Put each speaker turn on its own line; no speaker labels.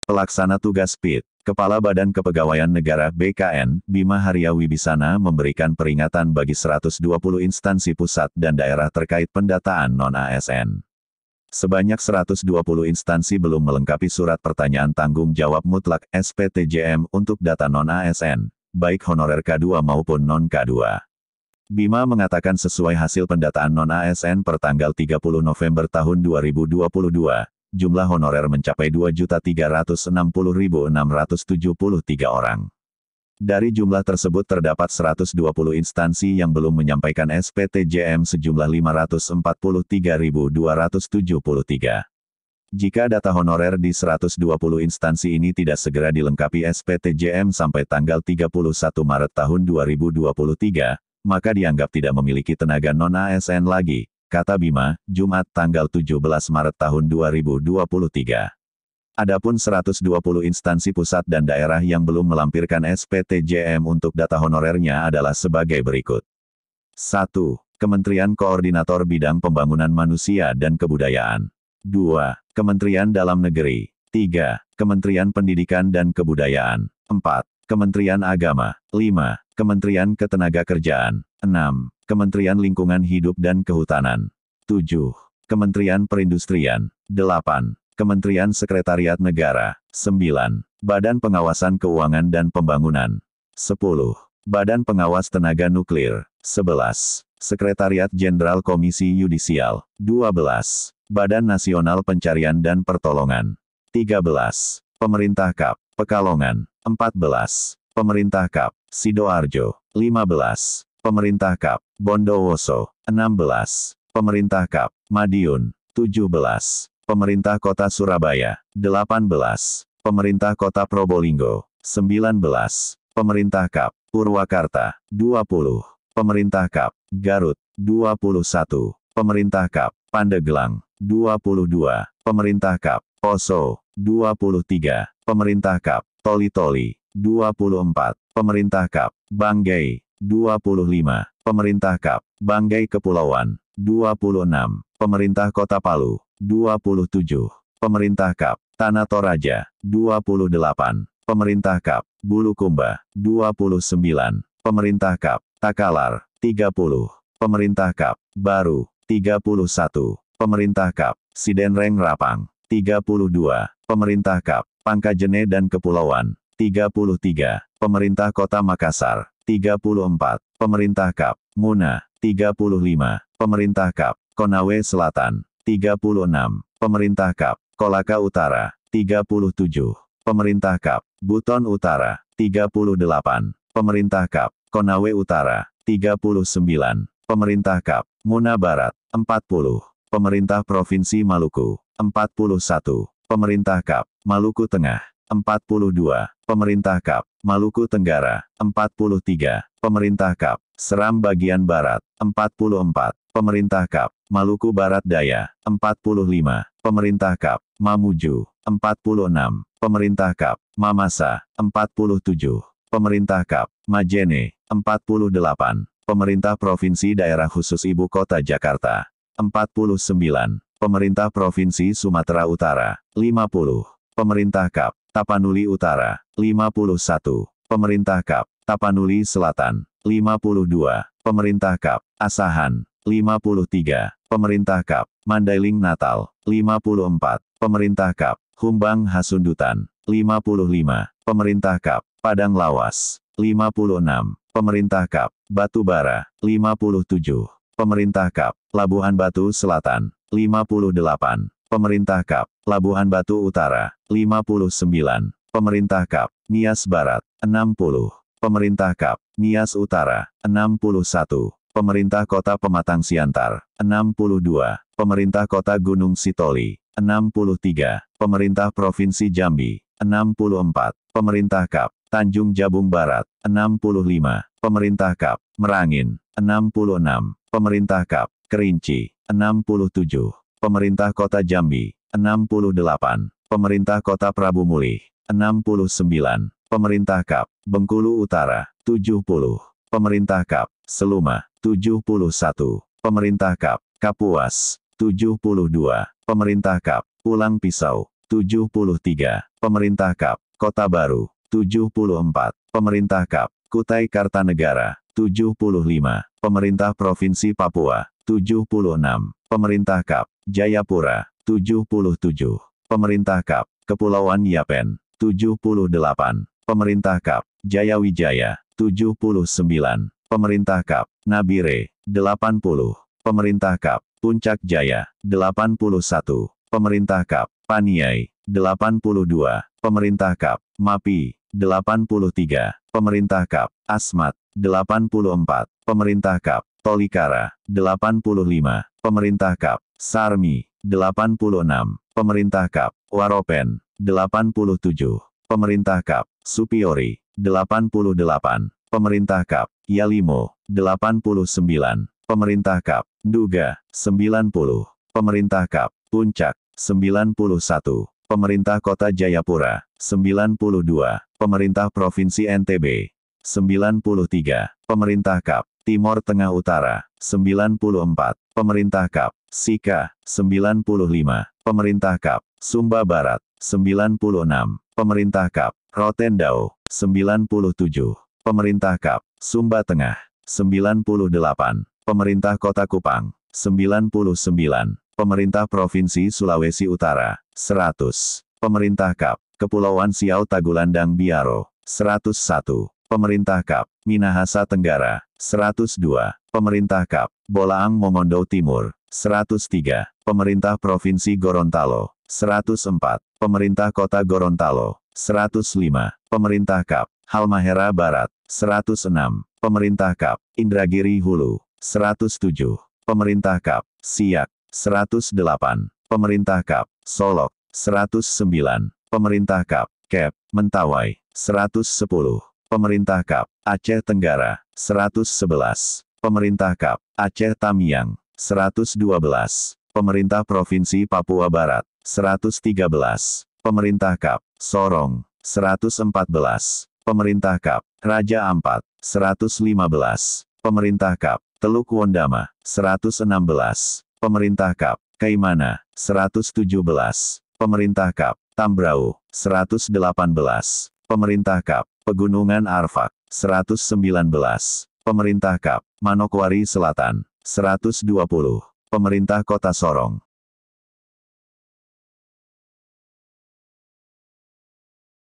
Pelaksana Tugas PIT, Kepala Badan Kepegawaian Negara BKN, Bima Haria Wibisana memberikan peringatan bagi 120 instansi pusat dan daerah terkait pendataan non-ASN. Sebanyak 120 instansi belum melengkapi surat pertanyaan tanggung jawab mutlak (SPTJM) untuk data non-ASN, baik honorer K2 maupun non-K2. Bima mengatakan sesuai hasil pendataan non-ASN per tanggal 30 November tahun 2022, jumlah honorer mencapai 2.360.673 orang. Dari jumlah tersebut terdapat 120 instansi yang belum menyampaikan SPTJM sejumlah 543.273. Jika data honorer di 120 instansi ini tidak segera dilengkapi SPTJM sampai tanggal 31 Maret tahun 2023, maka dianggap tidak memiliki tenaga non-ASN lagi, kata Bima, Jumat tanggal 17 Maret tahun 2023. Adapun 120 instansi pusat dan daerah yang belum melampirkan SPTJM untuk data honorernya adalah sebagai berikut. 1. Kementerian Koordinator Bidang Pembangunan Manusia dan Kebudayaan. 2. Kementerian Dalam Negeri. 3. Kementerian Pendidikan dan Kebudayaan. 4. Kementerian Agama. 5. Kementerian Ketenagakerjaan. 6. Kementerian Lingkungan Hidup dan Kehutanan. 7. Kementerian Perindustrian. 8. Kementerian Sekretariat Negara. 9. Badan Pengawasan Keuangan dan Pembangunan. 10. Badan Pengawas Tenaga Nuklir. 11. Sekretariat Jenderal Komisi Yudisial. 12. Badan Nasional Pencarian dan Pertolongan. 13. Pemerintah Kap. Pekalongan. 14. Pemerintah Kap. Sidoarjo. 15. Pemerintah Kap. Bondowoso. 16. Pemerintah Kap. Madiun. 17. Pemerintah Kota Surabaya. 18. Pemerintah Kota Probolinggo. 19. Pemerintah Kap. Purwakarta. 20. Pemerintah Kap. Garut. 21. Pemerintah Kap. Pandeglang. 22. Pemerintah Kap. Poso. 23. Pemerintah Kap. Toli-Toli. 24. Pemerintah Kap. Banggai. 25. Pemerintah Kap. Banggai Kepulauan. 26. Pemerintah Kota Palu. 27. Pemerintah Kap. Tanah Toraja. 28. Pemerintah Kap. Bulukumba. 29. Pemerintah Kap. Takalar. 30. Pemerintah Kap. Baru. 31. Pemerintah Kap. Sidenreng Rapang. 32. Pemerintah Kap. Pangkajene dan Kepulauan. 33. Pemerintah Kota Makassar. 34. Pemerintah Kap. Muna. 35. Pemerintah Kap. Konawe Selatan. 36. Pemerintah Kap. Kolaka Utara. 37. Pemerintah Kap. Buton Utara. 38. Pemerintah Kap. Konawe Utara. 39. Pemerintah Kap. Muna Barat. 40. Pemerintah Provinsi Maluku. 41. Pemerintah Kap. Maluku Tengah. 42. Pemerintah Kap. Maluku Tenggara. 43. Pemerintah Kap. Seram Bagian Barat. 44. Pemerintah Kap. Maluku Barat Daya. 45. Pemerintah Kap. Mamuju. 46. Pemerintah Kap. Mamasa. 47. Pemerintah Kap. Majene. 48. Pemerintah Provinsi Daerah Khusus Ibu Kota Jakarta. 49. Pemerintah Provinsi Sumatera Utara. 50. Pemerintah Kap. Tapanuli Utara. 51. Pemerintah Kap. Tapanuli Selatan. 52. Pemerintah Kap. Asahan. 53. Pemerintah Kap. Mandailing Natal. 54. Pemerintah Kap. Humbang Hasundutan. 55. Pemerintah Kap. Padang Lawas. 56. Pemerintah Kap. Batubara. 57. Pemerintah Kap. Labuhan Batu Selatan. 58. Pemerintah Kap. Labuhan Batu Utara. 59. Pemerintah Kap. Nias Barat. 60. Pemerintah Kap. Nias Utara. 61. Pemerintah Kota Pematang Siantar. 62. Pemerintah Kota Gunung Sitoli. 63. Pemerintah Provinsi Jambi. 64. Pemerintah Kap. Tanjung Jabung Barat. 65. Pemerintah Kap. Merangin. 66. Pemerintah Kap. Kerinci. 67. Pemerintah Kota Jambi. 68. Pemerintah Kota Prabu Mulih. 69. Pemerintah Kap. Bengkulu Utara. 70. Pemerintah Kap. Seluma. 71. Pemerintah Kap. Kapuas. 72. Pemerintah Kap. Pulang Pisau. 73. Pemerintah Kap, Kota Baru, 74. Pemerintah Kap, Kutai Kartanegara, 75. Pemerintah Provinsi Papua, 76. Pemerintah Kap, Jayapura, 77. Pemerintah Kap, Kepulauan Yapen, 78. Pemerintah Kap, Jayawijaya, 79. Pemerintah Kap, Nabire, 80. Pemerintah Kap, Puncak Jaya, 81. Pemerintah Kap, Paniai, 82. Pemerintah Kap, Mapi, 83. Pemerintah Kap, Asmat, 84. Pemerintah Kap, Tolikara, 85. Pemerintah Kap, Sarmi, 86. Pemerintah Kap, Waropen, 87. Pemerintah Kap, Supiori, 88. Pemerintah Kap, Yalimo, 89. Pemerintah Kap, Nduga, 90. Pemerintah Kap, Puncak, 91. Pemerintah Kota Jayapura, 92. Pemerintah Provinsi NTB, 93. Pemerintah Kap, Timor Tengah Utara, 94. Pemerintah Kap, Sika, 95. Pemerintah Kap, Sumba Barat, 96. Pemerintah Kap, Rotendao, 97. Pemerintah Kap, Sumba Tengah, 98. Pemerintah Kota Kupang, 99. Pemerintah Provinsi Sulawesi Utara, 100. Pemerintah Kap, Kepulauan Siau Tagulandang Biaro, 101. Pemerintah Kap, Minahasa Tenggara, 102. Pemerintah Kap, Bolaang Mongondo Timur, 103. Pemerintah Provinsi Gorontalo, 104. Pemerintah Kota Gorontalo, 105. Pemerintah Kap, Halmahera Barat, 106. Pemerintah Kap, Indragiri Hulu, 107. Pemerintah Kap, Siak, 108. Pemerintah Kap, Solok, 109. Pemerintah Kap, Kep, Mentawai, 110. Pemerintah Kap, Aceh Tenggara, 111. Pemerintah Kap, Aceh Tamiang, 112. Pemerintah Provinsi Papua Barat, 113. Pemerintah Kap, Sorong, 114. Pemerintah Kap, Raja Ampat, 115. Pemerintah Kap, Teluk Wondama, 116. Pemerintah Kap, Kaimana, 117. Pemerintah Kap, Tambrau, 118. Pemerintah Kap, Pegunungan Arfak, 119. Pemerintah Kap, Manokwari Selatan, 120. Pemerintah Kota Sorong,